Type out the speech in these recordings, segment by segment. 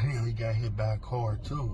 Damn, he got hit by a car too.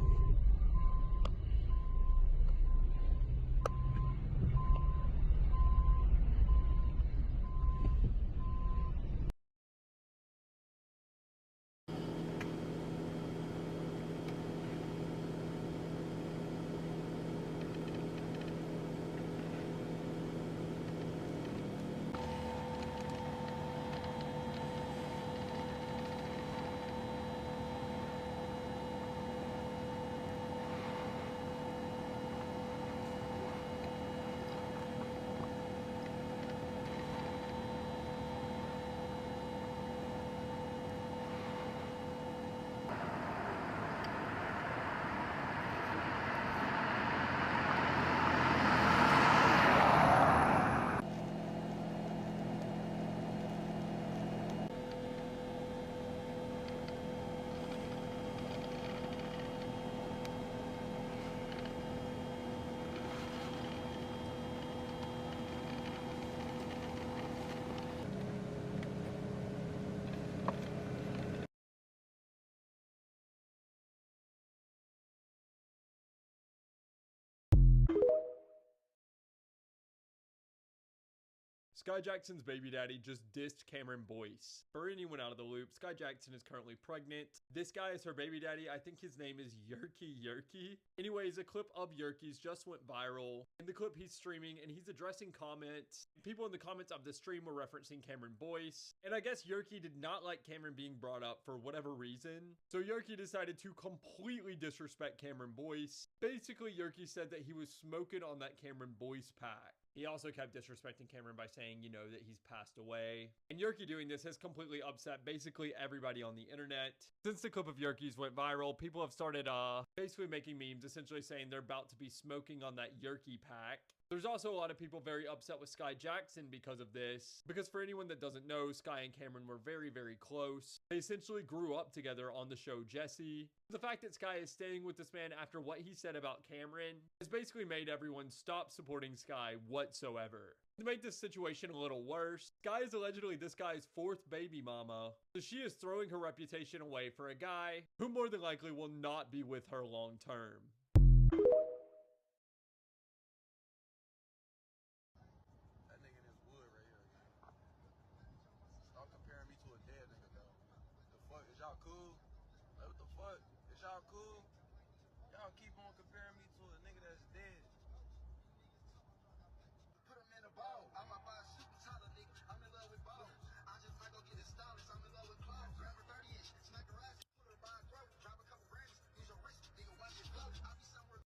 Skai Jackson's baby daddy just dissed Cameron Boyce. For anyone out of the loop, Skai Jackson is currently pregnant. This guy is her baby daddy. I think his name is Yerky. Anyways, a clip of Yerky's just went viral. In the clip, he's streaming and he's addressing comments. People in the comments of the stream were referencing Cameron Boyce. And I guess Yerky did not like Cameron being brought up for whatever reason. So Yerky decided to completely disrespect Cameron Boyce. Basically, Yerky said that he was smoking on that Cameron Boyce pack. He also kept disrespecting Cameron by saying, you know, that he's passed away. And Yerky doing this has completely upset basically everybody on the internet. Since the clip of Yerky's went viral, people have started basically making memes, essentially saying they're about to be smoking on that Yerky pack. There's also a lot of people very upset with Skai Jackson because of this. Because for anyone that doesn't know, Skai and Cameron were very, very close. They essentially grew up together on the show Jessie. The fact that Skai is staying with this man after what he said about Cameron has basically made everyone stop supporting Skai whatsoever. To make this situation a little worse, Skai is allegedly this guy's fourth baby mama, so she is throwing her reputation away for a guy who more than likely will not be with her long term. Y'all cool? Like, what the fuck? Is y'all cool? Y'all keep on comparing me to a nigga that's dead. Put him in a ball. I'm a buy super taller nigga. I'm in love with balls. I just might go get a stylist. I'm in love with clothes. Grab a 30-inch, smack her ass, put her by a throat. Drop a couple grams, use your wrist, nigga, watch it flow. I be somewhere.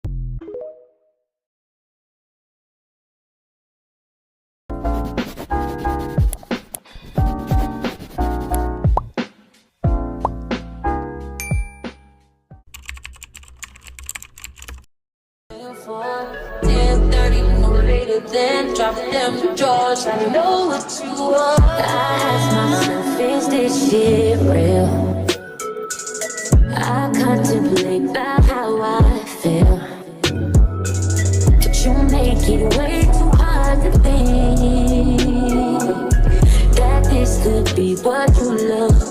Then drop them drawers. I know what you want. I ask myself, is this shit real? I contemplate about how I feel, but you make it way too hard to think that this could be what you love.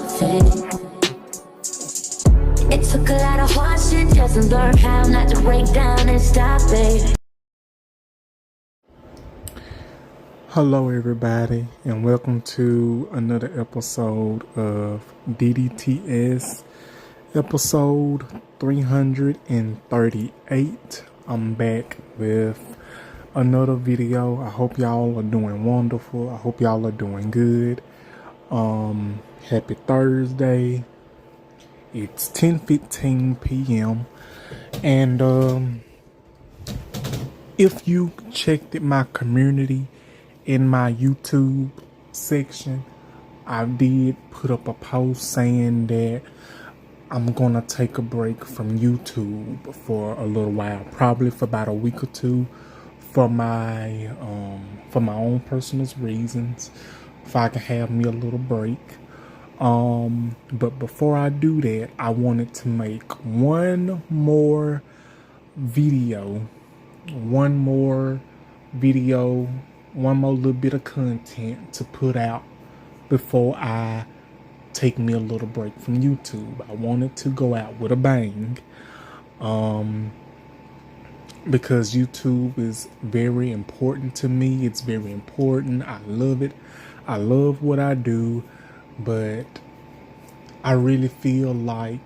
It took a lot of hard shit just to learn how not to break down and stop it. Hello everybody, and welcome to another episode of DDTS, episode 338. I'm back with another video. I hope y'all are doing wonderful. I hope y'all are doing good. Happy Thursday. It's 10:15 p.m. and if you checked my community in my YouTube section, I did put up a post saying that I'm gonna take a break from YouTube for a little while, probably for about a week or two, for my own personal reasons, if I can have me a little break. But before I do that, I wanted to make one more video, one more little bit of content to put out before I take me a little break from YouTube. I wanted to go out with a bang. Because YouTube is very important to me. It's very important. I love it. I love what I do, but I really feel like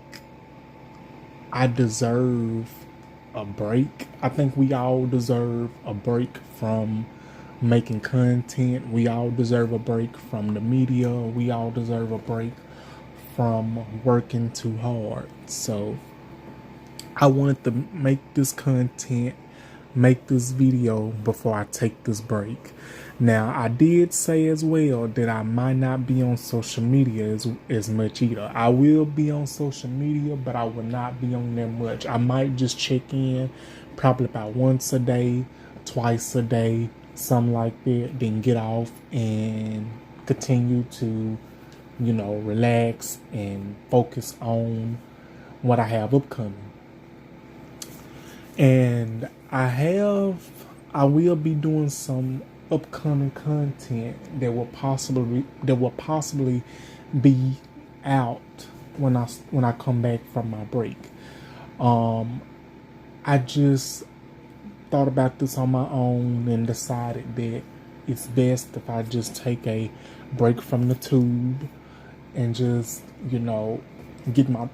I deserve a break. I think we all deserve a break from making content. We all deserve a break from the media. We all deserve a break from working too hard. So I wanted to make this content, make this video before I take this break. Now, I did say as well that I might not be on social media as much either. I will be on social media, but I will not be on there much. I might just check in probably about once a day, twice a day, something like that, then get off and continue to, relax and focus on what I have upcoming. And I will be doing some upcoming content that will possibly be out when I come back from my break. I just thought about this on my own and decided that it's best if I just take a break from the tube and just, get my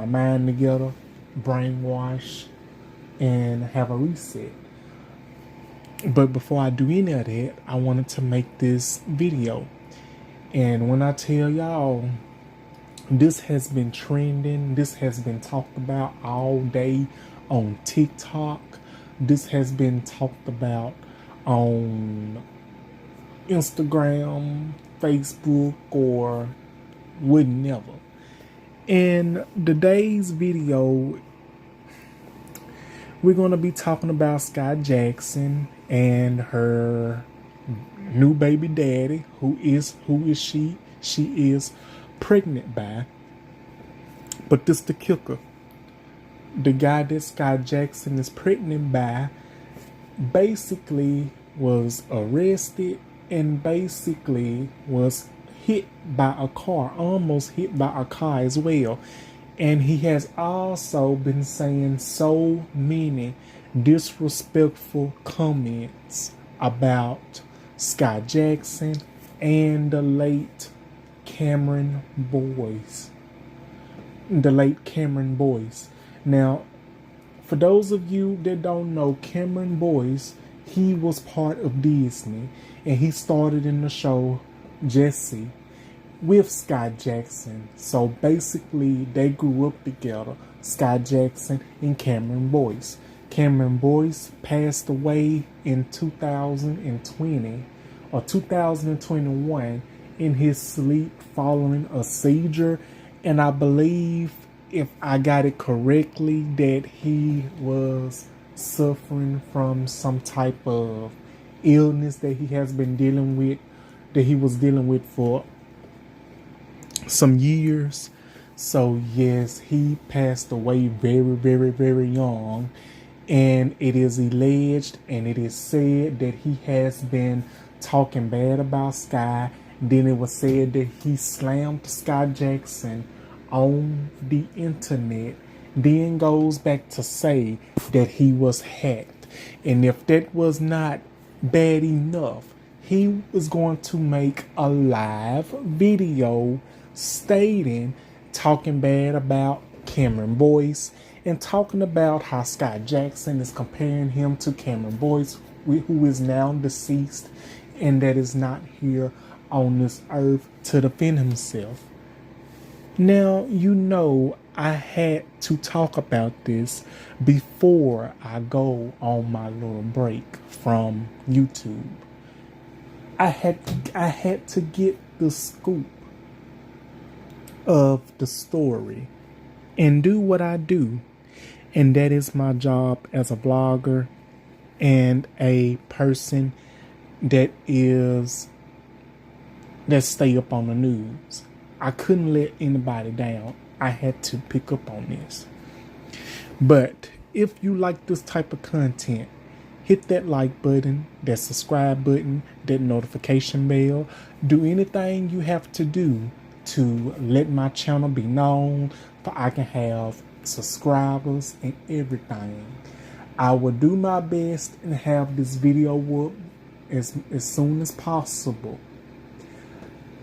mind together, brainwash, and have a reset. But before I do any of that, I wanted to make this video. And when I tell y'all, this has been trending, this has been talked about all day on TikTok, this has been talked about on Instagram, Facebook, or whatever. In today's video, we're going to be talking about Skai Jackson and her new baby daddy, who is she? She is pregnant by. But this the kicker. The guy that Skai Jackson is pregnant by basically was arrested and basically was hit by a car, almost hit by a car as well. And he has also been saying so many disrespectful comments about Skai Jackson and the late Cameron Boyce. Now, for those of you that don't know, Cameron Boyce, he was part of Disney, and he started in the show Jessie with Skai Jackson. So basically, they grew up together, Skai Jackson and Cameron Boyce. Cameron Boyce passed away in 2020 or 2021 in his sleep following a seizure. And I believe, if I got it correctly, that he was suffering from some type of illness that he has been dealing with, that he was dealing with for some years. So yes, he passed away very, very, very young. And it is alleged and it is said that he has been talking bad about Skai. Then it was said that he slammed Skai Jackson on the internet. Then goes back to say that he was hacked. And if that was not bad enough, he was going to make a live video talking bad about Cameron Boyce and talking about how Skai Jackson is comparing him to Cameron Boyce, who is now deceased and that is not here on this earth to defend himself. Now, I had to talk about this before I go on my little break from YouTube. I had to get the scoop of the story and do what I do, and that is my job as a vlogger and a person that stay up on the news. I couldn't let anybody down. I had to pick up on this. But if you like this type of content, hit that like button, that subscribe button, that notification bell. Do anything you have to do to let my channel be known, for I can have subscribers and everything. I will do my best and have this video up as soon as possible.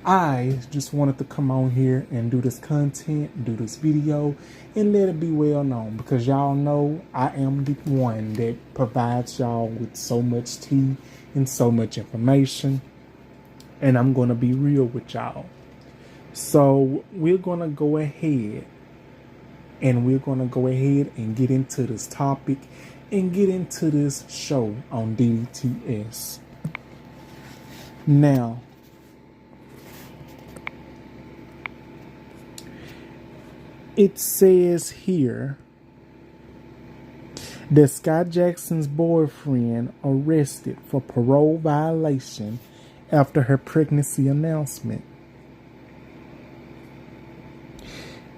I just wanted to come on here and do this content, do this video, and let it be well known, because y'all know I am the one that provides y'all with so much tea and so much information, and I'm going to be real with y'all. So we're going to go ahead and get into this topic and get into this show on DDTS. Now, it says here that Skai Jackson's boyfriend arrested for parole violation after her pregnancy announcement.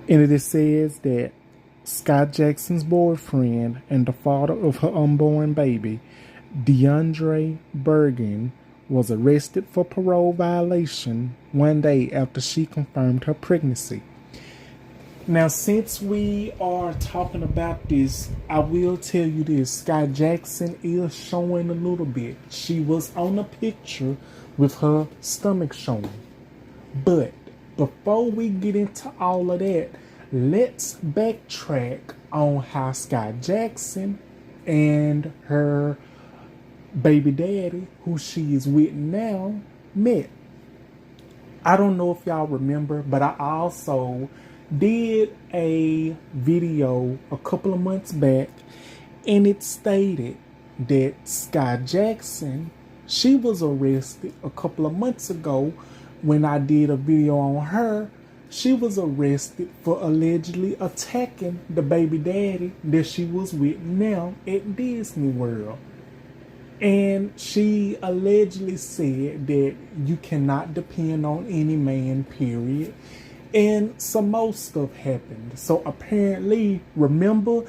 And it says that Skai Jackson's boyfriend and the father of her unborn baby, DeAndre Bergen, was arrested for parole violation one day after she confirmed her pregnancy. Now, since we are talking about this, I will tell you this. Skai Jackson is showing a little bit. She was on a picture with her stomach showing. But before we get into all of that, let's backtrack on how Skai Jackson and her baby daddy, who she is with now, met. I don't know if y'all remember, but I also did a video a couple of months back, and it stated that Skai Jackson, she was arrested a couple of months ago when I did a video on her. She was arrested for allegedly attacking the baby daddy that she was with now at Disney World. And she allegedly said that you cannot depend on any man, period. And some more stuff happened. So apparently, remember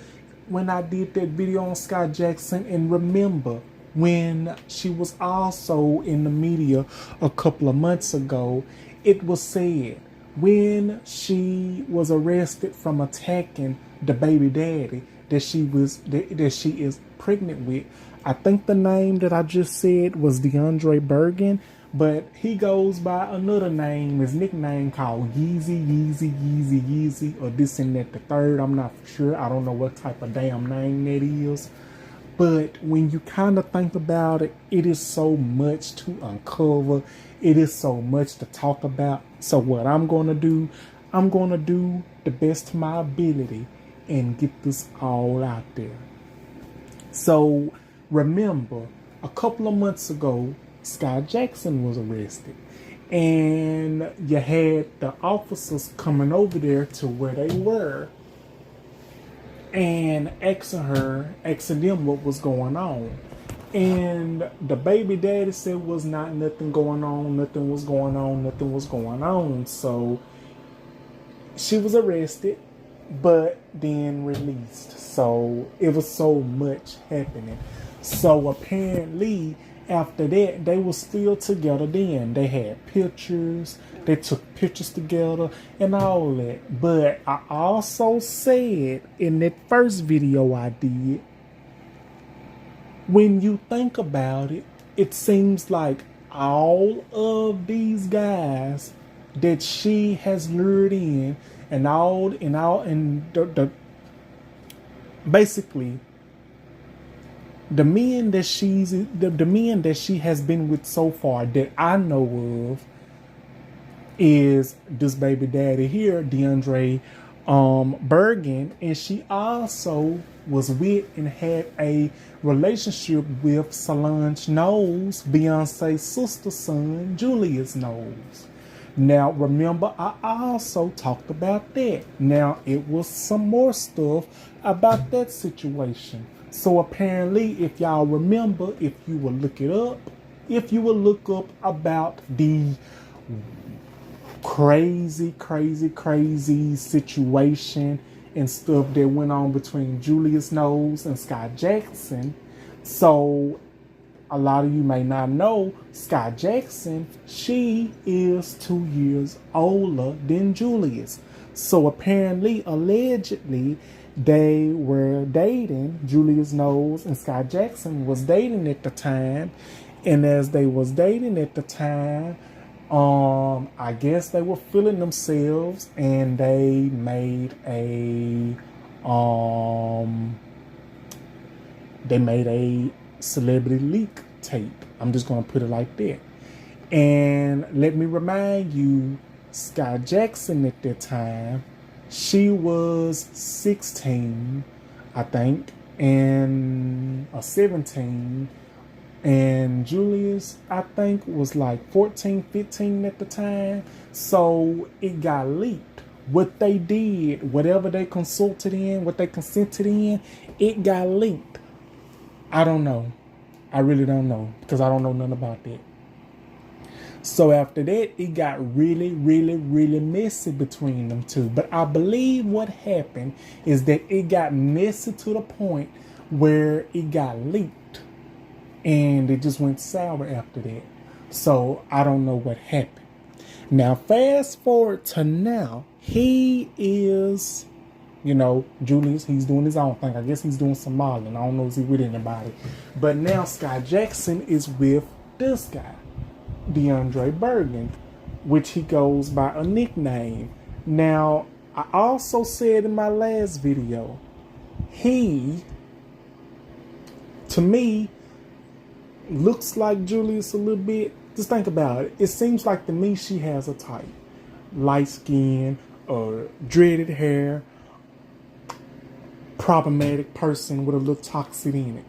when I did that video on Skai Jackson, and remember when she was also in the media a couple of months ago, it was said when she was arrested from attacking the baby daddy that she is pregnant with. I think the name that I just said was DeAndre Bergen, but he goes by another name, his nickname called Yeezy, or this and that the third. I'm not sure. I don't know what type of damn name that is. But when you kind of think about it, it is so much to uncover. It is so much to talk about. So what I'm going to do the best of my ability and get this all out there. So remember, a couple of months ago, Skai Jackson was arrested, and you had the officers coming over there to where they were and asking them what was going on. And the baby daddy said was not nothing going on, nothing was going on. So she was arrested, but then released. So it was so much happening. So apparently after that, they were still together then. They had pictures. They took pictures together and all that. But I also said in that first video I did, when you think about it, it seems like all of these guys that she has lured in basically the men that she has been with so far that I know of is this baby daddy here, DeAndre Bergen, and she also was with and had a relationship with Solange Knowles, Beyonce's sister son, Julius Knowles. Now, remember, I also talked about that. Now, it was some more stuff about that situation. So apparently, if y'all remember, if you will look up about the crazy situation and stuff that went on between Julius Knowles and Skai Jackson. So a lot of you may not know, Skai Jackson, she is 2 years older than Julius. So apparently, allegedly, they were dating. Julius Knowles and Skai Jackson was dating at the time. And as they was dating at the time, I guess they were feeling themselves, and they made a celebrity leak tape. I'm just gonna put it like that. And let me remind you, Skai Jackson at that time, she was 16, I think, and 17. And Julius, I think, was like 14, 15 at the time. So it got leaked. What they did, whatever they consulted in, what they consented in, it got leaked. I don't know. I really don't know, because I don't know nothing about that. So after that, it got really, really, really messy between them two. But I believe what happened is that it got messy to the point where it got leaked. And it just went sour after that. So I don't know what happened. Now, fast forward to now. He is, Julius, he's doing his own thing. I guess he's doing some modeling. I don't know if he's with anybody. But now Skai Jackson is with this guy, DeAndre Bergen, which he goes by a nickname. Now, I also said in my last video, he, to me, looks like Julius a little bit. Just think about it. It seems like to me she has a type. Light skin, or dreaded hair, problematic person with a little toxic in it.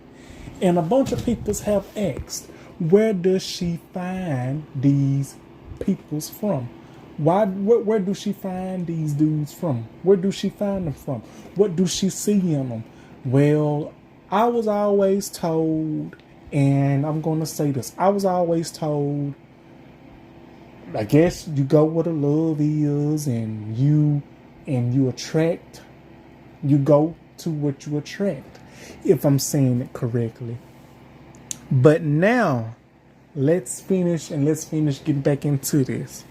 And a bunch of people have asked, where does she find these peoples from? Where do she find these dudes from? Where do she find them from? What do she see in them? Well, I was always told, and I'm going to say this, I was always told, I guess you go where the love is, and you attract, you go to what you attract, if I'm saying it correctly. But now, let's finish getting back into this.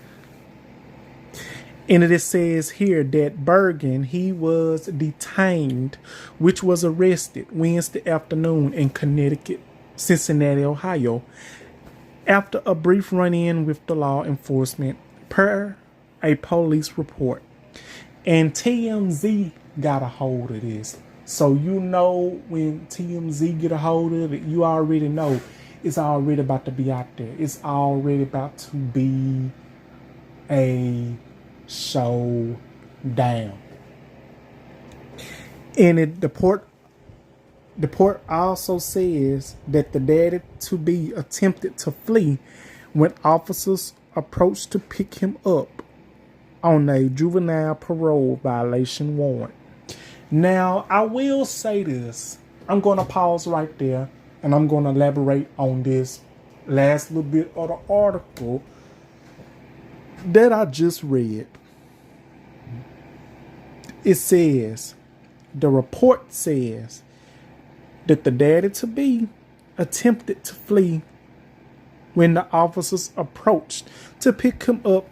And it says here that Bergen, he was detained, which was arrested Wednesday afternoon in Connecticut, Cincinnati, Ohio, after a brief run-in with the law enforcement, per a police report. And TMZ got a hold of this. So when TMZ get a hold of it, you already know it's already about to be out there. It's already about to be a showdown. And the report also says that the daddy-to-be attempted to flee when officers approached to pick him up on a juvenile parole violation warrant. Now, I will say this. I'm going to pause right there, and I'm going to elaborate on this last little bit of the article that I just read. It says, the report says that the daddy-to-be attempted to flee when the officers approached to pick him up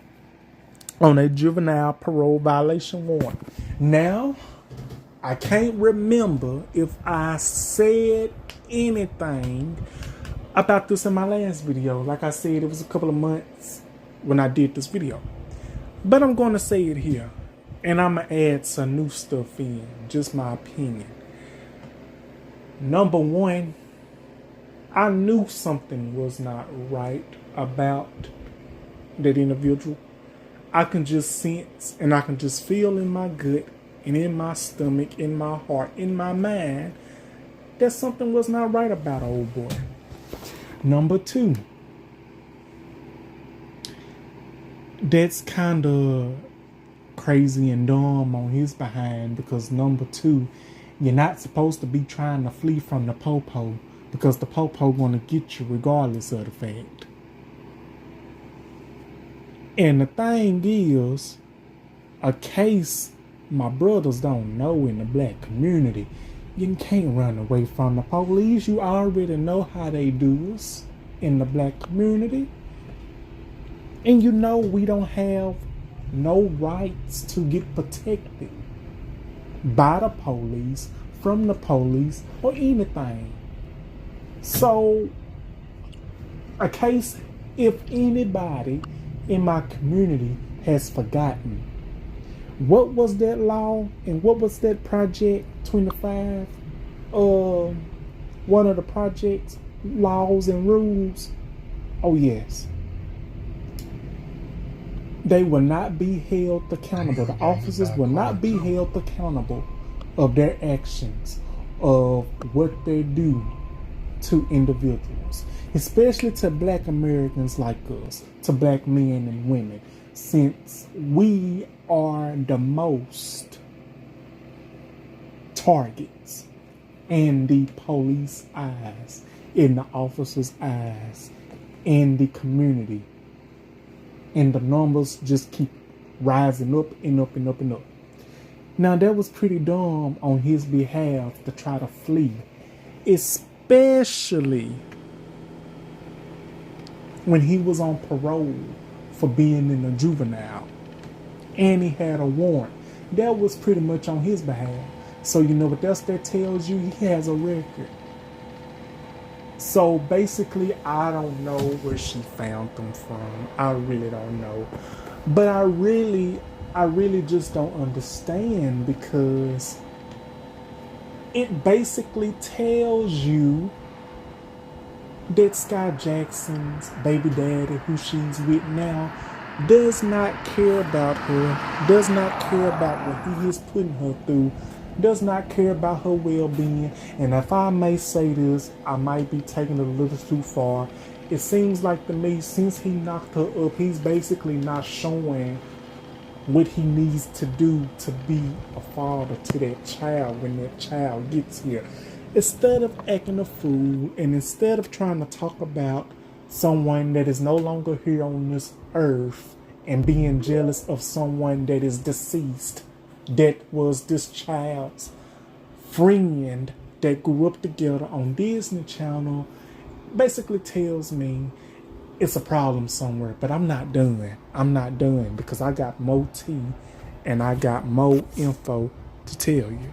on a juvenile parole violation warrant. Now, I can't remember if I said anything about this in my last video. Like I said, it was a couple of months when I did this video. But I'm going to say it here. And I'm going to add some new stuff in. Just my opinion. Number one, I knew something was not right about that individual. I can just sense and I can just feel in my gut and in my stomach, in my heart, in my mind, that something was not right about old boy. Number two, that's kind of crazy and dumb on his behind, because number two, you're not supposed to be trying to flee from the popo, because the popo gonna get you regardless of the fact. And the thing is, a case my brothers don't know in the black community You can't run away from the police. You already know how they do us in the black community. And you know we don't have no rights to get protected by the police, from the police, or anything. So, a case, if anybody in my community has forgotten, what was that law and what was that project 25? One of the projects, laws and rules. Oh yes. They will not be held accountable. The officers will not be held accountable of their actions, of what they do to individuals, especially to black Americans like us, to black men and women, since we are the most targets in the police eyes, in the officers' eyes, in the community. And the numbers just keep rising up and up and up and up. Now, that was pretty dumb on his behalf to try to flee, especially when he was on parole for being in a juvenile and he had a warrant. That was pretty much on his behalf. So, you know what else that tells you? He has a record. So basically, I don't know where she found them from. I really don't know. But I really just don't understand, because it basically tells you that Skai Jackson's baby daddy, who she's with now, does not care about her, does not care about what he is putting her through, does not care about her well-being. And if I may say this, I might be taking it a little too far. It seems like to me, since he knocked her up, he's basically not showing what he needs to do to be a father to that child when that child gets here. Instead of acting a fool, and instead of trying to talk about someone that is no longer here on this earth and being jealous of someone that is deceased, that was this child's friend that grew up together on Disney Channel, basically tells me it's a problem somewhere. But I'm not done. I'm not done, because I got more tea and I got more info to tell you.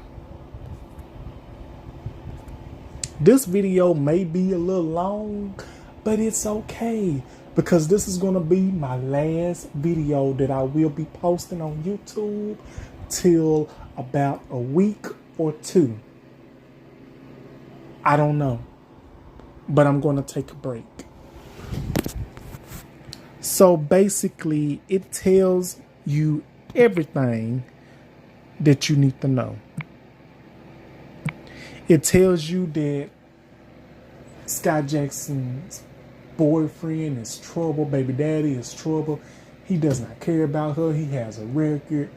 This video may be a little long, but it's okay, because this is going to be my last video that I will be posting on YouTube till about a week or two. I don't know, but I'm going to take a break. So basically, it tells you everything that you need to know. It tells you that Skai Jackson's boyfriend is trouble, baby daddy is trouble. He does not care about her. He has a record.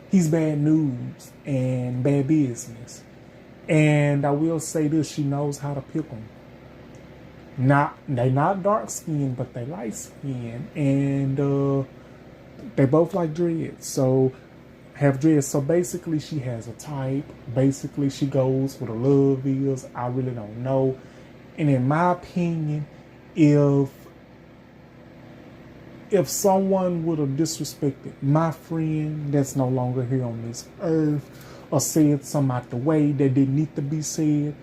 He's bad news and bad business. And I will say this, she knows how to pick them. They not dark skinned, but they light skinned. And they both like dreads. So have dreads. So basically she has a type. Basically she goes where the love is. I really don't know. And in my opinion, if someone would have disrespected my friend that's no longer here on this earth, or said something out the way that didn't need to be said,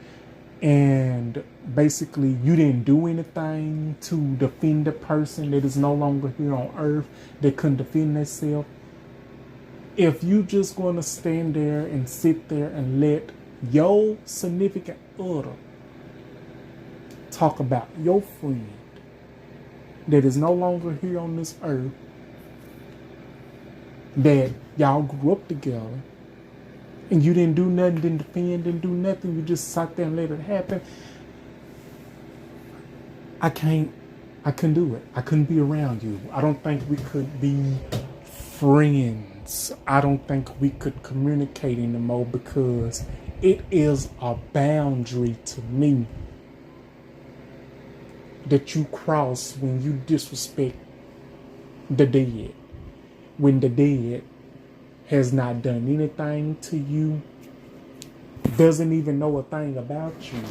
and basically you didn't do anything to defend the person that is no longer here on earth, that couldn't defend themselves, if you just going to stand there and sit there and let your significant other talk about your friend that is no longer here on this earth, that y'all grew up together, and you didn't do nothing, didn't defend, didn't do nothing, you just sat there and let it happen, I couldn't do it. I couldn't be around you. I don't think we could be friends. I don't think we could communicate anymore, because it is a boundary to me that you cross when you disrespect the dead. When the dead has not done anything to you doesn't even know a thing about you.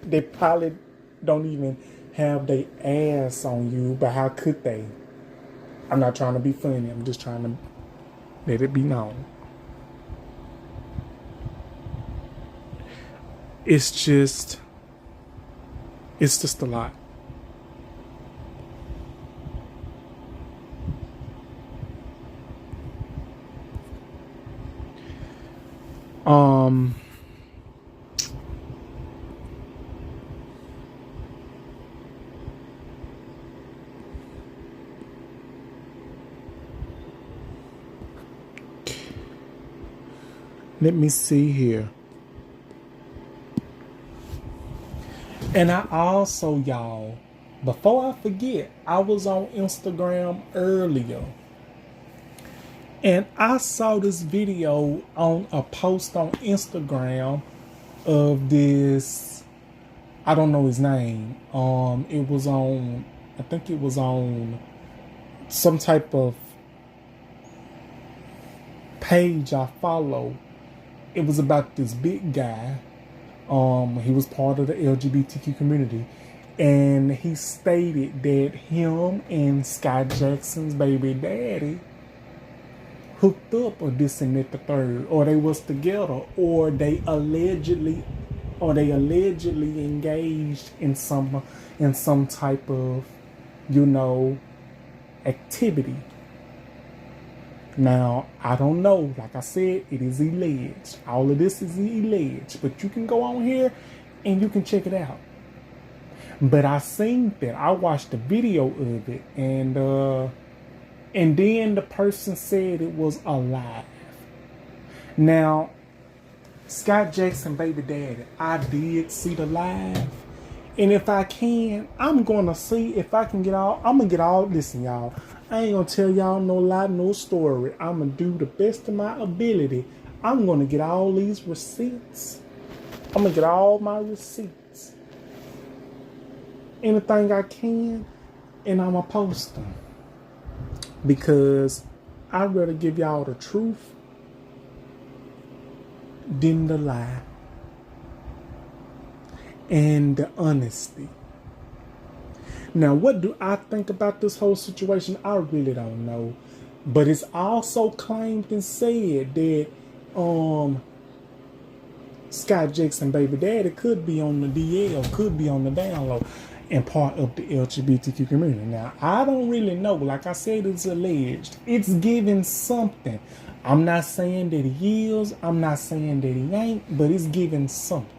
They probably don't even have their ass on you, but how could they? I'm not trying to be funny. I'm just trying to let it be known. It's just a lot. Let me see here. And I also, y'all, before I forget, I was on Instagram earlier. And I saw this video on a post on Instagram of this, I don't know his name. It was on, I think it was on some type of page I follow. It was about this big guy. He was part of the LGBTQ community. And he stated that him and Skai Jackson's baby daddy hooked up or this and that the third, or they was together, or they allegedly engaged in some type of, activity. Now, I don't know. Like I said, it is alleged. All of this is alleged, but you can go on here and you can check it out. But I seen that. I watched the video of it, and then the person said it was alive. Now, Skai Jackson baby daddy, I did see the live. And if I can, I'm gonna see if I can listen, y'all. I ain't gonna tell y'all no lie, no story. I'm gonna do the best of my ability. I'm gonna get all these receipts. I'm gonna get all my receipts. Anything I can, and I'm gonna post them. Because I'd rather give y'all the truth than the lie. And the honesty. Now, what do I think about this whole situation? I really don't know. But it's also claimed and said that Skai Jackson baby daddy could be on the DL, could be on the down low, and part of the LGBTQ community. Now, I don't really know. Like I said, it's alleged. It's giving something. I'm not saying that he is. I'm not saying that he ain't. But it's giving something.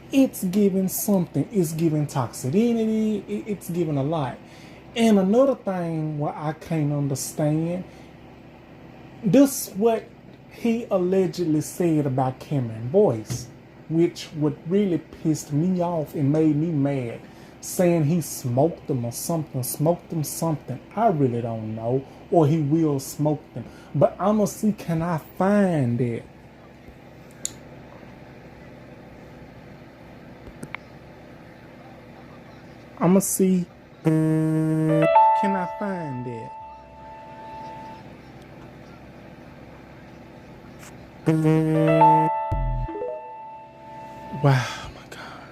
It's giving something. It's giving toxicity. It's giving a lot. And another thing what I can't understand, this what he allegedly said about Cameron Boyce, which would really pissed me off and made me mad, saying he smoked them or something. I really don't know. Or he will smoke them. But I'm going to see, can I find it? I'm going to see, can I find it? Wow, my God.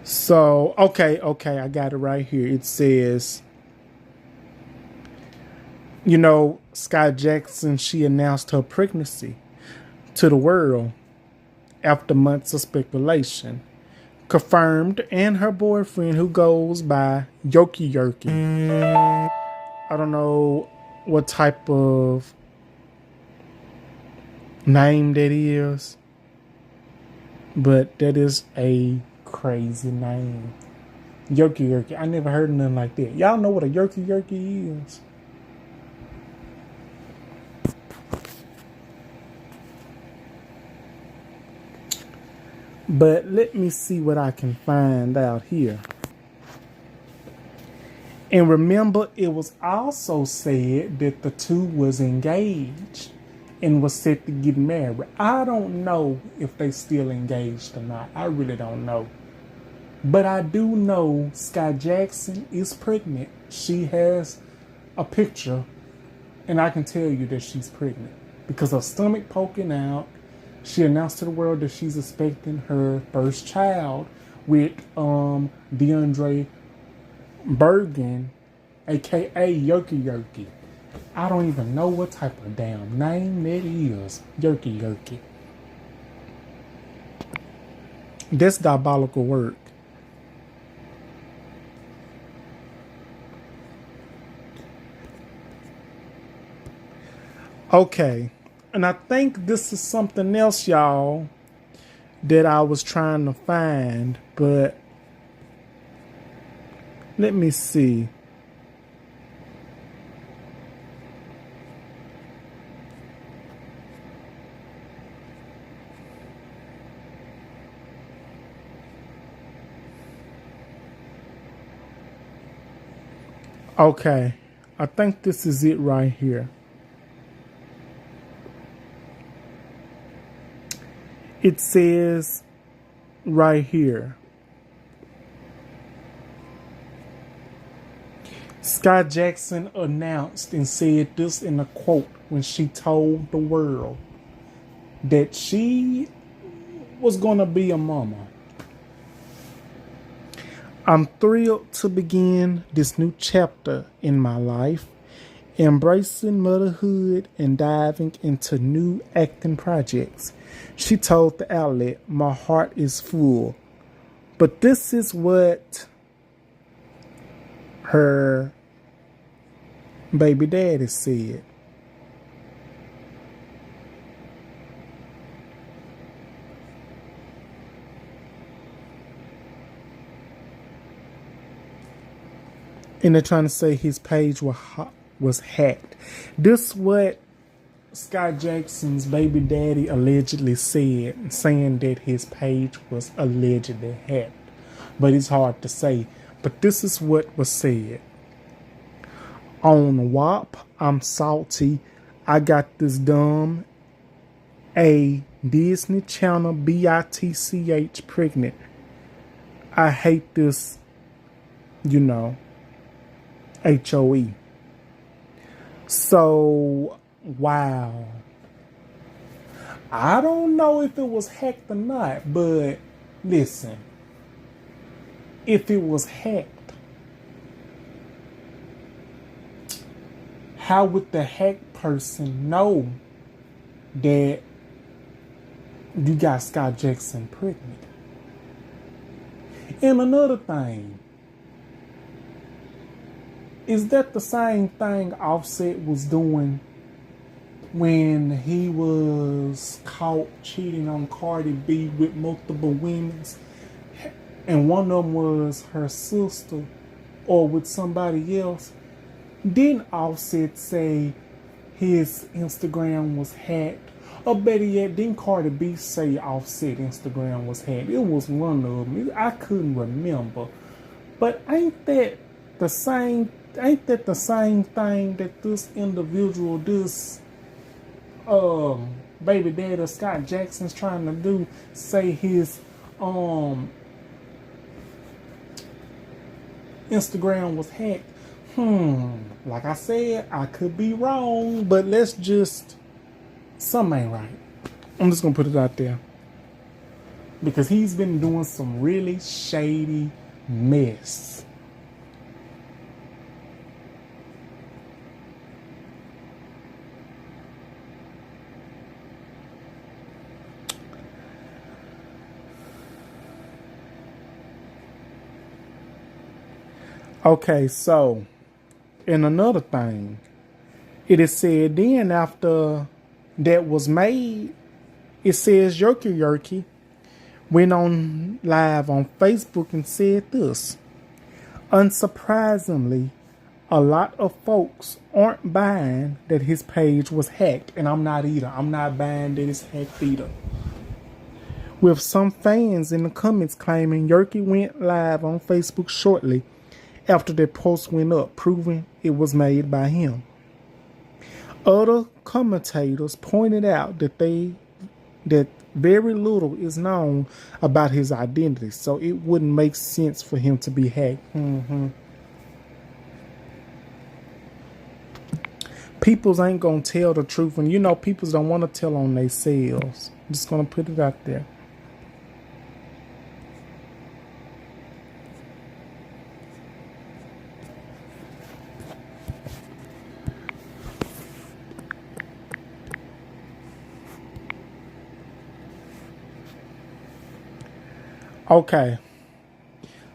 So, okay, I got it right here. It says, Skai Jackson, she announced her pregnancy to the world after months of speculation. Confirmed, and her boyfriend, who goes by Yerky. I don't know what type of name that is, but that is a crazy name. Yerky. I never heard of nothing like that. Y'all know what a Yerky is? But let me see what I can find out here. And remember, it was also said that the two was engaged and was set to get married. I don't know if they still engaged or not. I really don't know. But I do know Skai Jackson is pregnant. She has a picture, and I can tell you that she's pregnant. because her stomach poking out. She announced to the world that she's expecting her first child with DeAndre Bergen, aka Yerky Yerky. I don't even know what type of damn name that is. Yerky Yerky. That's diabolical work. Okay. And I think this is something else, y'all, that I was trying to find, but let me see. Okay, I think this is it right here. It says right here, Skai Jackson announced and said this in a quote when she told the world that she was going to be a mama. I'm thrilled to begin this new chapter in my life, embracing motherhood and diving into new acting projects. She told the outlet, "My heart is full." But this is what her baby daddy said. And they're trying to say his page was hacked. This what Skai Jackson's baby daddy allegedly said, saying that his page was allegedly hacked. But it's hard to say. But this is what was said. On WAP, I'm salty. I got this dumb a Disney Channel bitch pregnant. I hate this, HOE. So, wow. I don't know if it was hacked or not, but listen. If it was hacked, how would the hacked person know that you got Skai Jackson pregnant? And another thing, is that the same thing Offset was doing when he was caught cheating on Cardi B with multiple women, and one of them was her sister or with somebody else? Didn't Offset say his Instagram was hacked? Or better yet, didn't Cardi B say Offset Instagram was hacked? It was one of them. I couldn't remember. But ain't that the same thing that this individual, this baby daddy Skai Jackson's trying to do? Say his Instagram was hacked. Like I said, I could be wrong, but something ain't right. I'm just gonna put it out there. Because he's been doing some really shady mess. Okay, so, and another thing, it is said then after that was made, it says Yerky Yerky went on live on Facebook and said this: unsurprisingly, a lot of folks aren't buying that his page was hacked, and I'm not either. I'm not buying that it's hacked either. With some fans in the comments claiming Yerky went live on Facebook shortly after their post went up, proving it was made by him. Other commentators pointed out that very little is known about his identity, so it wouldn't make sense for him to be hacked. Peoples ain't gonna tell the truth, and you know peoples don't want to tell on themselves. I'm just gonna put it out there. Okay,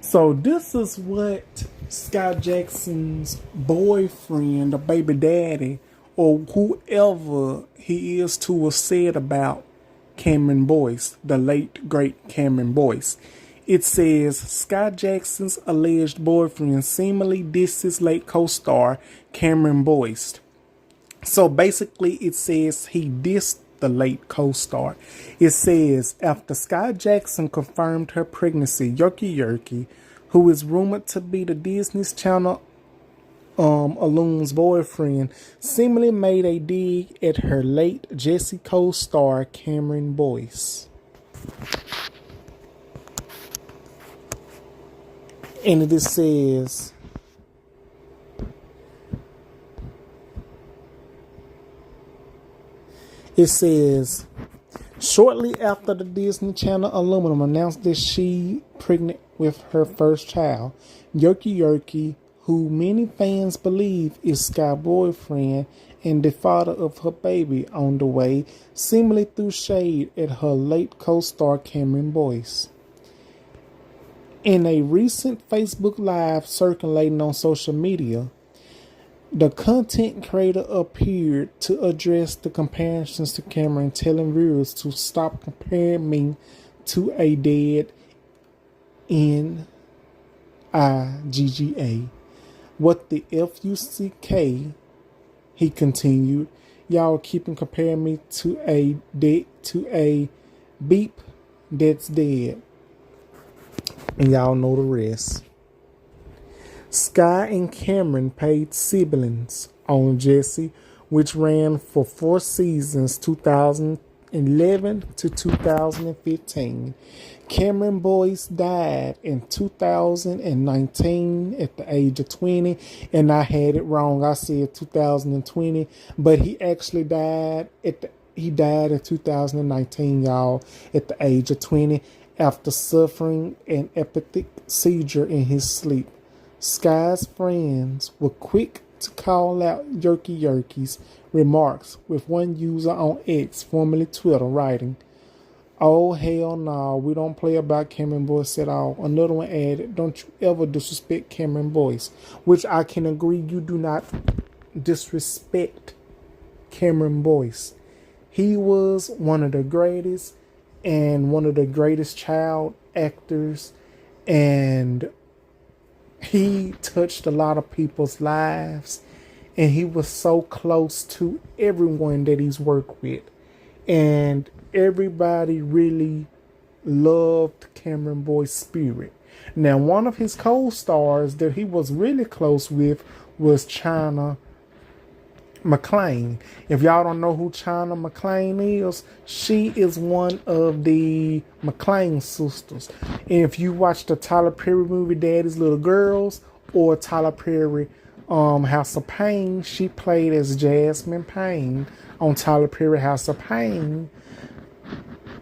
so this is what Skai Jackson's boyfriend, or baby daddy, or whoever he is to, was said about Cameron Boyce, the late great Cameron Boyce. It says Skai Jackson's alleged boyfriend seemingly dissed his late co-star Cameron Boyce. So basically, it says he dissed the late co-star. It says after Skai Jackson confirmed her pregnancy, Yerky, who is rumored to be the Disney's Channel alum's boyfriend, seemingly made a dig at her late Jesse co-star Cameron Boyce. And it says, shortly after the Disney Channel alum announced that she pregnant with her first child, Yerky, who many fans believe is Sky's boyfriend and the father of her baby on the way, seemingly threw shade at her late co-star Cameron Boyce. In a recent Facebook Live circulating on social media, the content creator appeared to address the comparisons to Cameron, telling viewers to stop comparing me to a dead N-I-G-G-A. What the F-U-C-K, he continued. Y'all keeping comparing me to a beep that's dead. And y'all know the rest. Skai and Cameron played siblings on Jesse, which ran for 4 seasons, 2011 to 2015. Cameron Boyce died in 2019 at the age of 20, and I had it wrong. I said 2020, but he actually died in 2019, y'all, at the age of 20 after suffering an epileptic seizure in his sleep. Skai's friends were quick to call out Yerky's remarks, with one user on X, formerly Twitter, writing, "Oh, hell no, we don't play about Cameron Boyce at all." Another one added, "Don't you ever disrespect Cameron Boyce," which I can agree, you do not disrespect Cameron Boyce. He was one of the greatest and one of the greatest child actors, and he touched a lot of people's lives, and he was so close to everyone that he's worked with, and everybody really loved Cameron Boyce's spirit. Now, one of his co-stars that he was really close with was China McClain. If y'all don't know who China McClain is, she is one of the McClain sisters. And if you watch the Tyler Perry movie Daddy's Little Girls, or Tyler Perry House of Pain, she played as Jasmine Payne on Tyler Perry House of Pain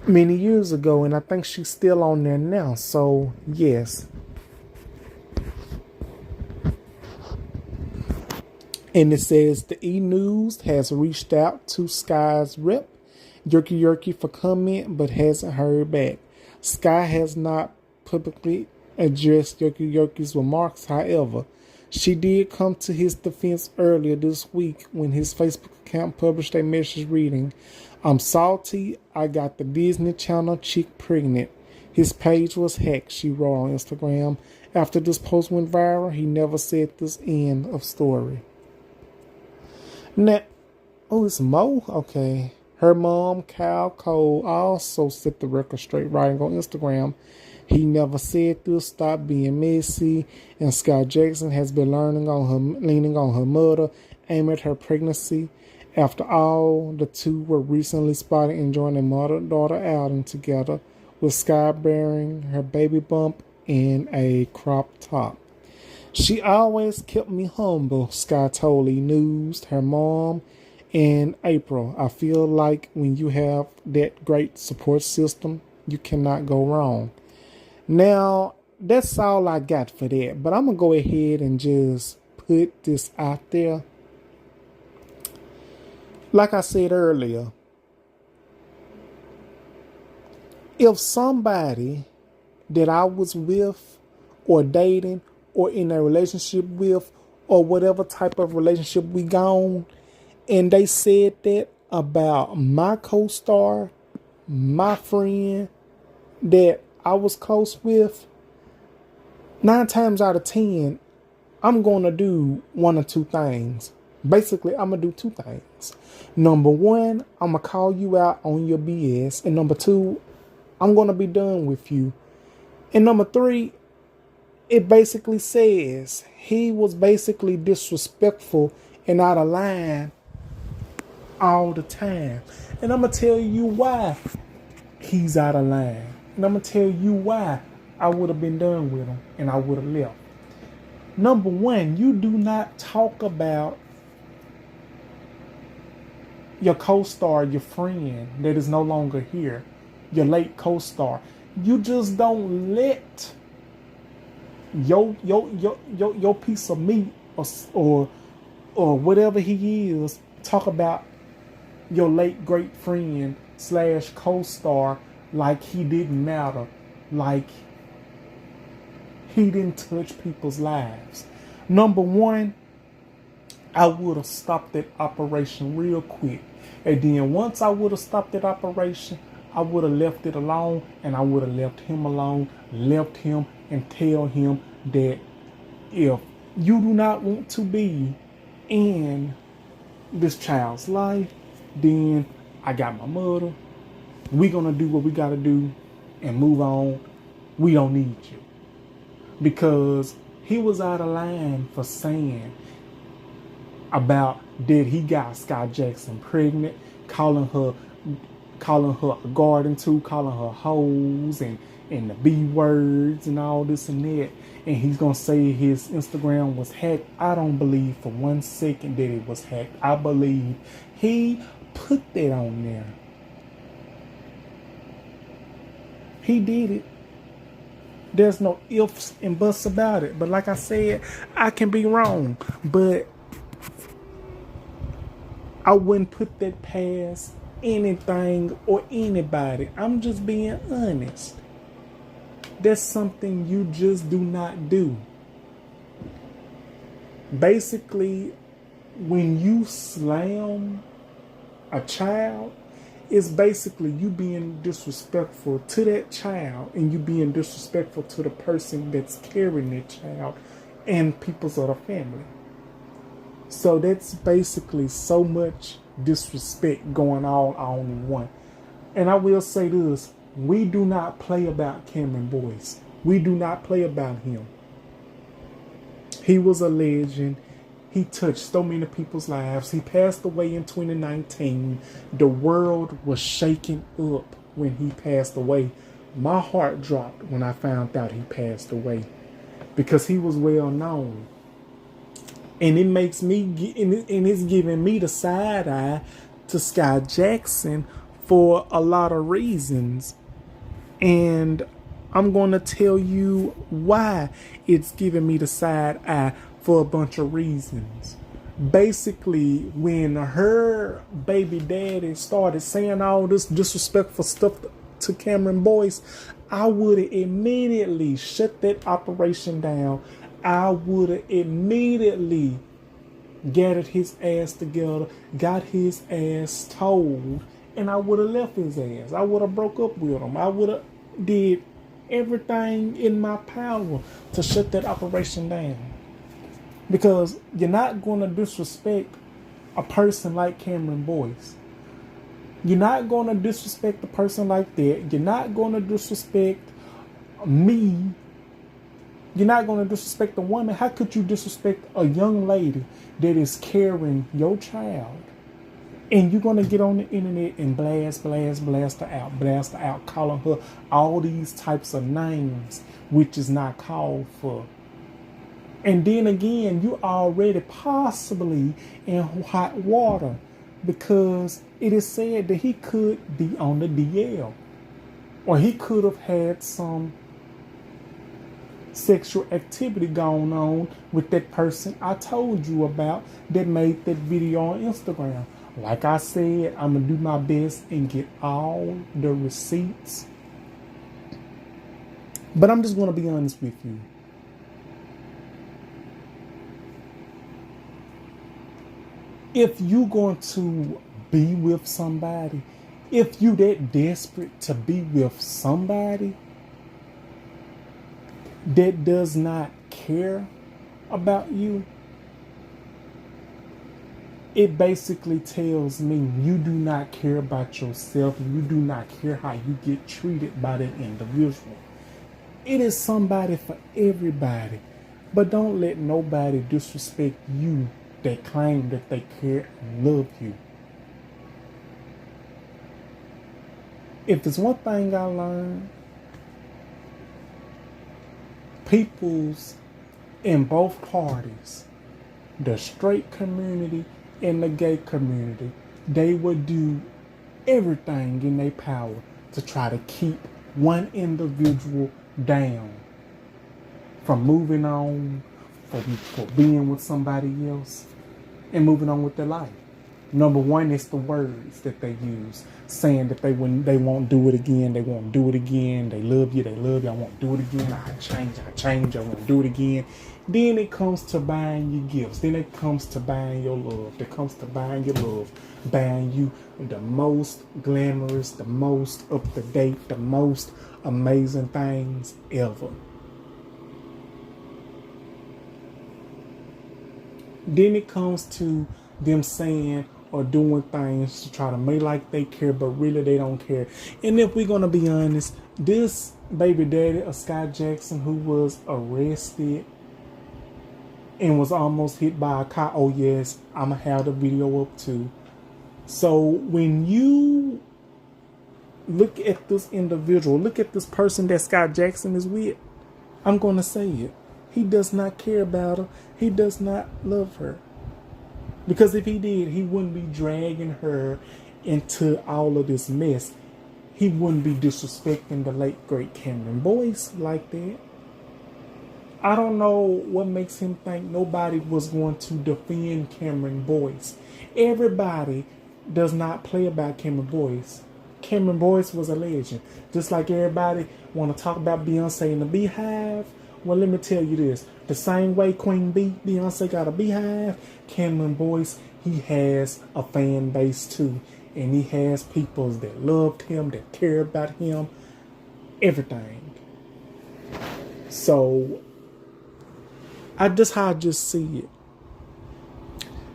many years ago, and I think she's still on there now. So yes. And it says the E! News has reached out to Skai's rep, Yerky, for comment, but hasn't heard back. Skai has not publicly addressed Yerky's remarks. However, she did come to his defense earlier this week when his Facebook account published a message reading, "I'm salty, I got the Disney Channel chick pregnant. His page was hacked," she wrote on Instagram. After this post went viral, he never said this. End of story. Now, it's Mo? Okay. Her mom, Cal Cole, also set the record straight, writing on Instagram, "He never said this, stop being messy," and Skai Jackson has been leaning on her mother, aiming at her pregnancy. After all, the two were recently spotted enjoying a mother-daughter outing together, with Skai bearing her baby bump in a crop top. She always kept me humble, Sky told E! News, her mom, in April. I feel like when you have that great support system, you cannot go wrong. Now, that's all I got for that. But I'm going to go ahead and just put this out there. Like I said earlier, if somebody that I was with or dating or in a relationship with or whatever type of relationship we gone, and they said that about my co-star, my friend that I was close with, 9 times out of 10, I'm going to do one or two things. Basically, I'm going to do two things. Number one, I'm going to call you out on your BS. And number two, I'm going to be done with you. And number three, it basically says he was basically disrespectful and out of line all the time. And I'm going to tell you why he's out of line. And I'm going to tell you why I would have been done with him and I would have left. Number one, you do not talk about your co-star, your friend that is no longer here, your late co-star. You just don't let your piece of meat or whatever he is talk about your late great friend / co-star like he didn't matter, like he didn't touch people's lives. Number one, I would have stopped that operation real quick. And then once I would have stopped that operation, I would have left it alone, and I would have left him alone, left him and tell him that if you do not want to be in this child's life, then I got my mother. We're going to do what we got to do and move on. We don't need you. Because he was out of line for saying about that he got Skai Jackson pregnant, calling her a garden tool, calling her hoes and the B words and all this and that. And he's going to say his Instagram was hacked. I don't believe for 1 second that it was hacked. I believe he put that on there. He did it. There's no ifs and buts about it. But like I said, I can be wrong. But I wouldn't put that past anything or anybody. I'm just being honest. That's something you just do not do. Basically, when you slam a child, it's basically you being disrespectful to that child and you being disrespectful to the person that's carrying that child and people's other family. So that's basically so much disrespect going on in one. And I will say this, we do not play about Cameron Boyce. We do not play about him. He was a legend. He touched so many people's lives. He passed away in 2019. The world was shaken up when he passed away. My heart dropped when I found out he passed away because he was well known. And it makes me, and it's giving me the side eye to Skai Jackson for a lot of reasons. And I'm going to tell you why it's giving me the side eye for a bunch of reasons. Basically, when her baby daddy started saying all this disrespectful stuff to Cameron Boyce, I would have immediately shut that operation down. I would have immediately gathered his ass together, got his ass told, and I would have left his ass. I would have broke up with him. I would have did everything in my power to shut that operation down. Because you're not going to disrespect a person like Cameron Boyce. You're not going to disrespect a person like that. You're not going to disrespect me. You're not going to disrespect a woman. How could you disrespect a young lady that is carrying your child? And you're going to get on the internet and blast her out, calling her all these types of names, which is not called for. And then again, you already possibly in hot water because it is said that he could be on the DL, or he could have had some sexual activity going on with that person I told you about that made that video on Instagram. Like I said, I'm gonna do my best and get all the receipts. But I'm just gonna be honest with you. If you going to be with somebody, if you that desperate to be with somebody that does not care about you, it basically tells me you do not care about yourself and you do not care how you get treated by that individual. It is somebody for everybody, but don't let nobody disrespect you that claim that they care and love you. If there's one thing I learned, peoples in both parties, the straight community and the gay community, they would do everything in their power to try to keep one individual down from moving on, for being with somebody else and moving on with their life. Number one is the words that they use, saying that they won't do it again, they won't do it again, they love you, I won't do it again, I change, I won't do it again. Then it comes to buying you gifts, then it comes to buying your love, it comes to buying your love, buying you the most glamorous, the most up to date, the most amazing things ever. Then it comes to them saying or doing things to try to make like they care, but really they don't care. And if we're going to be honest, this baby daddy of Skai Jackson, who was arrested and was almost hit by a car. Oh yes, I'm going to have the video up too. So when you look at this individual, look at this person that Skai Jackson is with, I'm going to say it. He does not care about her. He does not love her. Because if he did, he wouldn't be dragging her into all of this mess. He wouldn't be disrespecting the late, great Cameron Boyce like that. I don't know what makes him think nobody was going to defend Cameron Boyce. Everybody does not play about Cameron Boyce. Cameron Boyce was a legend. Just like everybody want to talk about Beyonce and the Beehive. Well, let me tell you this. The same way Queen Beyonce got a beehive, Cameron Boyce, he has a fan base too. And he has people that loved him, that care about him, everything. So, that's how I just see it.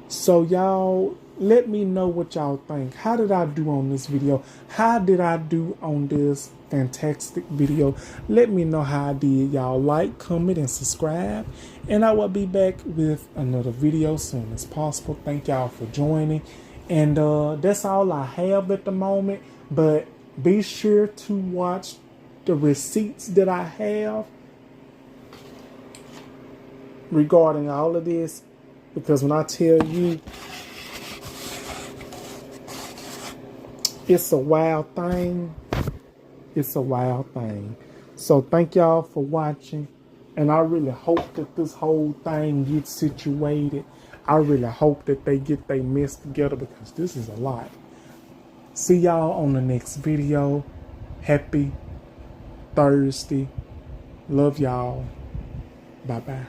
So, y'all, let me know what y'all think. How did I do on this video? How did I do on this fantastic video? Let me know how I did. Y'all like, comment, and subscribe. And I will be back with another video as soon as possible. Thank y'all for joining. And that's all I have at the moment. But be sure to watch the receipts that I have regarding all of this. Because when I tell you, it's a wild thing. It's a wild thing. So thank y'all for watching. And I really hope that this whole thing gets situated. I really hope that they get their mess together because this is a lot. See y'all on the next video. Happy Thursday. Love y'all. Bye-bye.